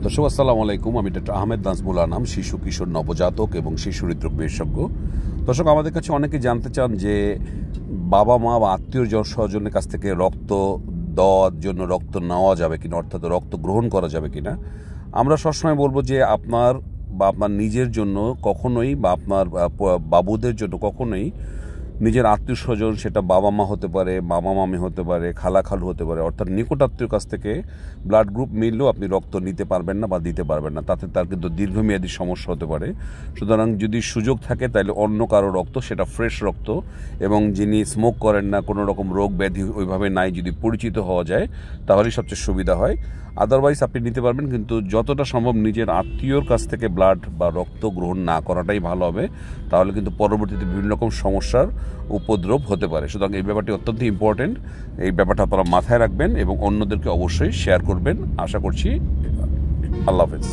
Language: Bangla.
দর্শক আসসালামু আলাইকুম। আমি ডক্টর আহমেদ নাজমুল আনাম, শিশু কিশোর নবজাতক এবং শিশু হৃদরোগ বিশেষজ্ঞ। দর্শক, আমাদের কাছে অনেকে জানতে চান যে বাবা মা বা আত্মীয় স্বজনের কাছ থেকে রক্ত দেওয়ার জন্য রক্ত নেওয়া যাবে কিনা, অর্থাৎ রক্ত গ্রহণ করা যাবে কিনা। আমরা সবসময় বলবো যে আপনার বা আপনার নিজের জন্য কখনোই বা আপনার বাবুদের জন্য কখনোই নিজের আত্মীয় স্বজন, সেটা বাবা মা হতে পারে, মামা মামি হতে পারে, খালা খালু হতে পারে, অর্থাৎ নিকট আত্মীয় কাছ থেকে ব্লাড গ্রুপ মিললেও আপনি রক্ত নিতে পারবেন না বা দিতে পারবেন না। তাতে তার কিন্তু দীর্ঘমেয়াদী সমস্যা হতে পারে। সুতরাং যদি সুযোগ থাকে তাহলে অন্য কারো রক্ত, সেটা ফ্রেশ রক্ত এবং যিনি স্মোক করেন না, কোনো রকম রোগ ব্যাধি ওইভাবে নাই, যদি পরিচিত হওয়া যায় তাহলেই সবচেয়ে সুবিধা হয়। আদারওয়াইজ আপনি নিতে পারবেন, কিন্তু যতটা সম্ভব নিজের আত্মীয়র কাছ থেকে ব্লাড বা রক্ত গ্রহণ না করাটাই ভালো হবে। তাহলে কিন্তু পরবর্তীতে বিভিন্ন রকম সমস্যার উপদ্রব হতে পারে। সুতরাং এই ব্যাপারটি অত্যন্ত ইম্পর্টেন্ট। এই ব্যাপারটা আপনারা মাথায় রাখবেন এবং অন্যদেরকে অবশ্যই শেয়ার করবেন। আশা করছি। আল্লাহ হাফেজ।